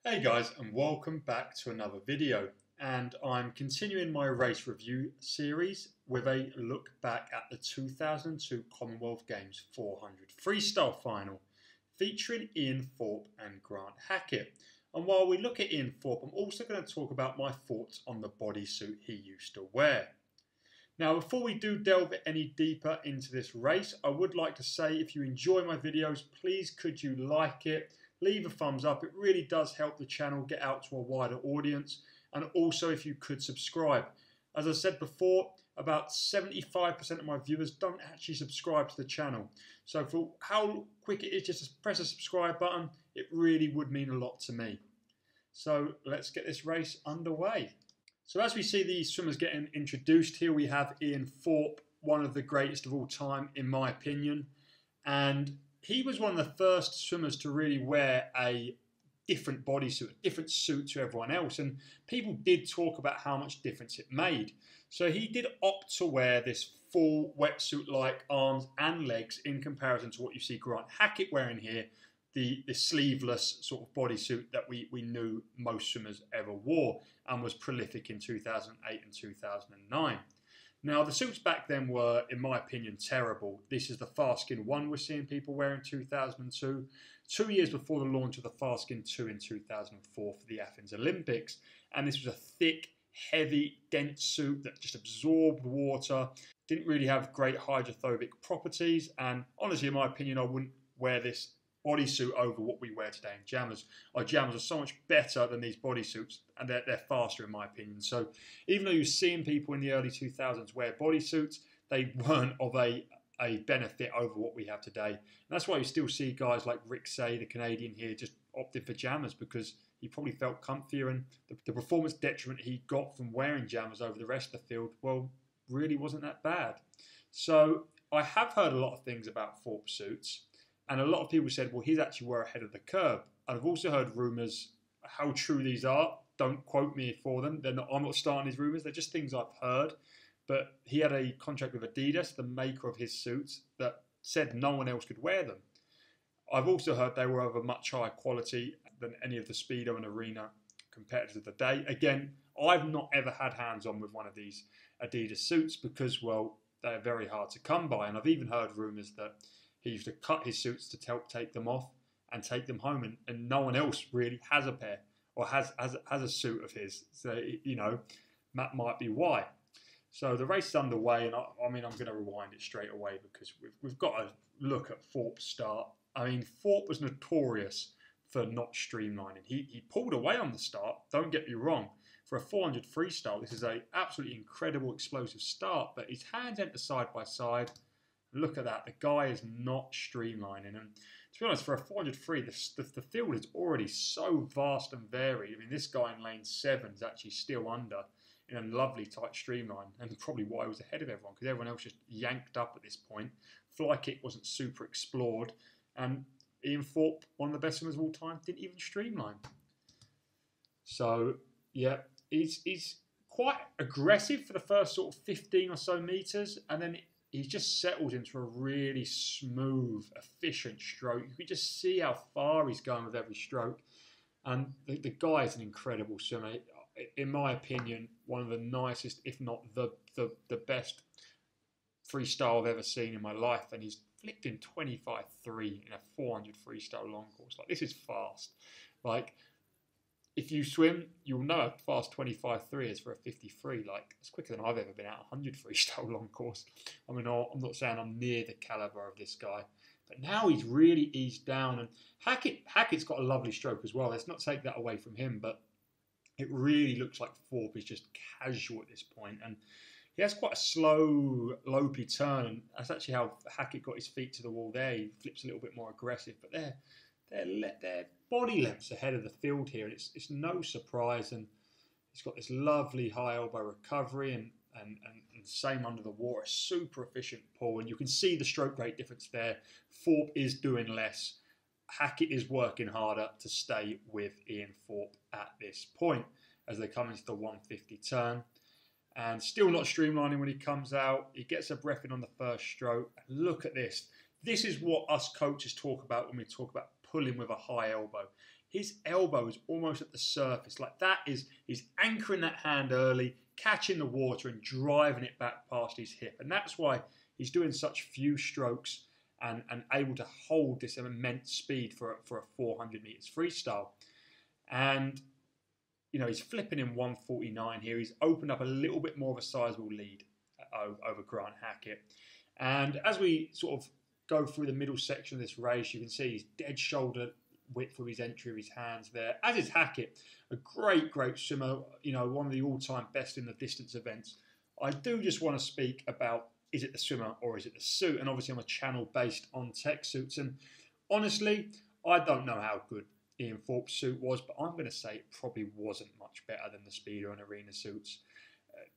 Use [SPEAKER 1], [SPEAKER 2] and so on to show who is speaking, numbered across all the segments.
[SPEAKER 1] Hey guys, and welcome back to another video, and I'm continuing my race review series with a look back at the 2002 Commonwealth Games 400 freestyle final featuring Ian Thorpe and Grant Hackett. And while we look at Ian Thorpe, I'm also going to talk about my thoughts on the bodysuit he used to wear. Now, before we do delve any deeper into this race, I would like to say if you enjoy my videos, please could you like it, leave a thumbs up. It really does help the channel get out to a wider audience. And also if you could subscribe. As I said before, about 75% of my viewers don't actually subscribe to the channel. So for how quick it is just to press a subscribe button, it really would mean a lot to me. So let's get this race underway. So as we see these swimmers getting introduced, here we have Ian Thorpe, one of the greatest of all time in my opinion. And he was one of the first swimmers to really wear a different bodysuit, a different suit to everyone else. And people did talk about how much difference it made. So he did opt to wear this full wetsuit-like arms and legs in comparison to what you see Grant Hackett wearing here, the sleeveless sort of bodysuit that we knew most swimmers ever wore and was prolific in 2008 and 2009. Now, the suits back then were, in my opinion, terrible. This is the Fastskin 1 we're seeing people wear in 2002, 2 years before the launch of the Fastskin 2 in 2004 for the Athens Olympics. And this was a thick, heavy, dense suit that just absorbed water, didn't really have great hydrophobic properties. And honestly, in my opinion, I wouldn't wear this bodysuit over what we wear today in jammers. Our jammers are so much better than these bodysuits, and they're faster in my opinion. So even though you're seeing people in the early 2000s wear bodysuits, they weren't of a benefit over what we have today. And that's why you still see guys like Rick Say, the Canadian here, just opted for jammers because he probably felt comfier, and the performance detriment he got from wearing jammers over the rest of the field, well, really wasn't that bad. So I have heard a lot of things about Thorpe suits. And a lot of people said, well, he's actually were ahead of the curve. And I've also heard rumours, how true these are, don't quote me for them. I'm not starting these rumours, they're just things I've heard. But he had a contract with Adidas, the maker of his suits, that said no one else could wear them. I've also heard they were of a much higher quality than any of the Speedo and Arena competitors of the day. Again, I've not ever had hands-on with one of these Adidas suits because, well, they're very hard to come by. And I've even heard rumours that he used to cut his suits to help take them off and take them home, and no one else really has a pair or has a suit of his. So, you know, that might be why. So the race is underway, and I mean, I'm going to rewind it straight away because we've got to look at Thorpe's start. I mean, Thorpe was notorious for not streamlining. He pulled away on the start, don't get me wrong. For a 400 freestyle, this is an absolutely incredible, explosive start, but his hands enter side by side. Look at that, the guy is not streamlining. And to be honest, for a 400 free, the field is already so vast and varied. I mean, this guy in lane 7 is actually still under in a lovely tight streamline, and probably why he was ahead of everyone, because everyone else just yanked up at this point. Fly kick wasn't super explored, and Ian Thorpe, one of the best swimmers of all time, didn't even streamline. So, yeah, he's quite aggressive for the first sort of 15 or so meters, and then he just settles into a really smooth, efficient stroke. You can just see how far he's going with every stroke. And the guy is an incredible swimmer. In my opinion, one of the nicest, if not the best freestyle I've ever seen in my life. And he's flicked in 25.3 in a 400 freestyle long course. Like, this is fast. Like, if you swim, you'll know how fast 25.3 is for a 53. Like, it's quicker than I've ever been at a 100 freestyle long course. I mean, I'm not saying I'm near the caliber of this guy, but now he's really eased down. And Hackett's got a lovely stroke as well. Let's not take that away from him, but it really looks like Thorpe is just casual at this point. And he has quite a slow, lopey turn, and that's actually how Hackett got his feet to the wall there. He flips a little bit more aggressive, but they're body lengths ahead of the field here, and it's no surprise. And he's got this lovely high elbow recovery and same under the water, super efficient pull, and you can see the stroke rate difference there. Thorpe is doing less. Hackett is working harder to stay with Ian Thorpe at this point as they come into the 150 turn. And still not streamlining when he comes out. He gets a breath in on the first stroke. And look at this. This is what us coaches talk about when we talk about pulling with a high elbow. his elbow is almost at the surface. Like that is, he's anchoring that hand early, catching the water and driving it back past his hip. And that's why he's doing such few strokes and able to hold this immense speed for a 400 meters freestyle. And, you know, he's flipping in 149 here. He's opened up a little bit more of a sizable lead over Grant Hackett. And as we sort of go through the middle section of this race, you can see he's dead shoulder width with his entry of his hands there. As is Hackett, a great swimmer, you know, one of the all-time best in the distance events. I do just want to speak about, is it the swimmer or is it the suit? And obviously I'm a channel based on tech suits. And honestly, I don't know how good Ian Thorpe's suit was, but I'm going to say it probably wasn't much better than the Speedo and Arena suits.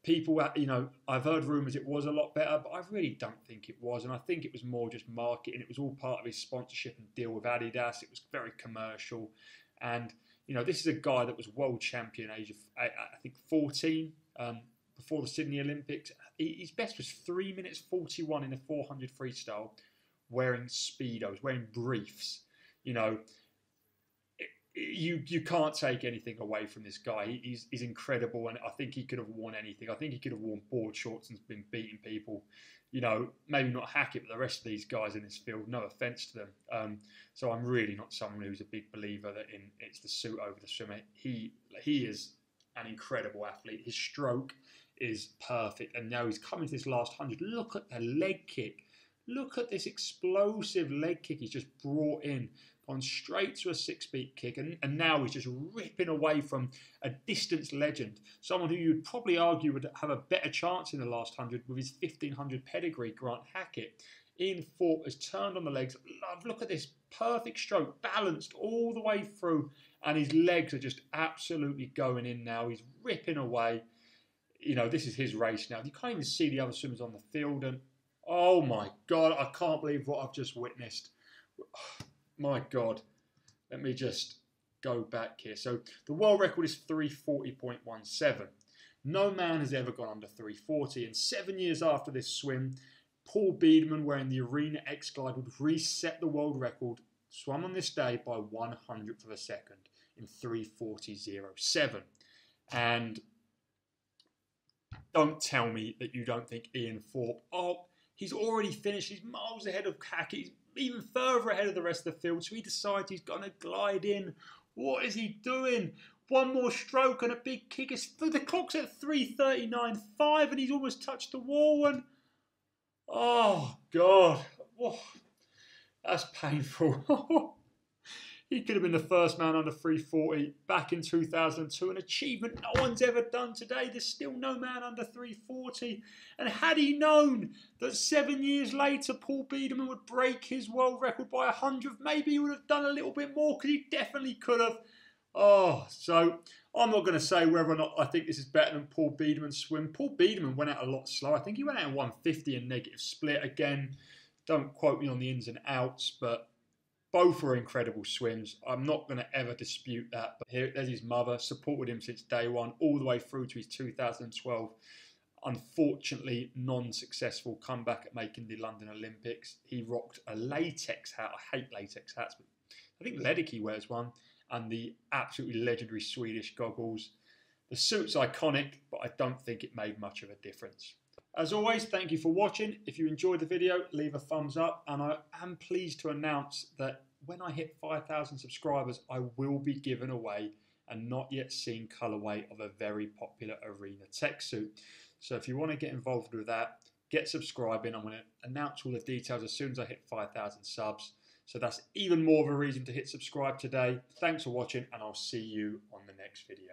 [SPEAKER 1] People, you know, I've heard rumours it was a lot better, but I really don't think it was. And I think it was more just marketing. It was all part of his sponsorship and deal with Adidas. It was very commercial. And, you know, this is a guy that was world champion age of, I think, 14 before the Sydney Olympics. His best was 3 minutes 41 in a 400 freestyle wearing Speedos, wearing briefs. You know, you can't take anything away from this guy. He's incredible, and I think he could have worn anything. I think he could have worn board shorts and been beating people. You know, maybe not Hackett, but the rest of these guys in this field. No offence to them. So I'm really not someone who's a big believer that it's the suit over the swimmer. He is an incredible athlete. His stroke is perfect, and now he's coming to this last 100. Look at the leg kick. Look at this explosive leg kick he's just brought in. Gone straight to a 6-beat kick, and now he's just ripping away from a distance legend, someone who you'd probably argue would have a better chance in the last 100 with his 1500 pedigree, Grant Hackett. Ian Thorpe has turned on the legs. Look at this perfect stroke, balanced all the way through, and his legs are just absolutely going in now. He's ripping away. You know, this is his race now. You can't even see the other swimmers on the field, and oh my God, I can't believe what I've just witnessed. My God, let me just go back here. So the world record is 340.17. No man has ever gone under 340. And 7 years after this swim, Paul Biederman, wearing the Arena X Glide, would reset the world record, swum on this day by 100th of a second in 340.07. And don't tell me that you don't think Ian Thorpe, oh, he's already finished. He's miles ahead of Hackett. He's even further ahead of the rest of the field. So he decides he's going to glide in. What is he doing? One more stroke and a big kick. The clock's at 3:39.5 and he's almost touched the wall. And oh, God. Oh, that's painful. He could have been the first man under 340 back in 2002, an achievement no one's ever done today. There's still no man under 340. And had he known that 7 years later Paul Biederman would break his world record by 100th, maybe he would have done a little bit more, because he definitely could have. Oh, so I'm not going to say whether or not I think this is better than Paul Biederman's swim. Paul Biederman went out a lot slower. I think he went out in 150 in negative split. Again, don't quote me on the ins and outs, but both were incredible swims. I'm not going to ever dispute that. But here, there's his mother, supported him since day one, all the way through to his 2012, unfortunately non-successful comeback at making the London Olympics. He rocked a latex hat. I hate latex hats, but I think Ledecky wears one, and the absolutely legendary Swedish goggles. The suit's iconic, but I don't think it made much of a difference. As always, thank you for watching. If you enjoyed the video, leave a thumbs up. And I am pleased to announce that when I hit 5,000 subscribers, I will be giving away a not yet seen colourway of a very popular Arena tech suit. So if you want to get involved with that, get subscribing. I'm going to announce all the details as soon as I hit 5,000 subs. So that's even more of a reason to hit subscribe today. Thanks for watching, and I'll see you on the next video.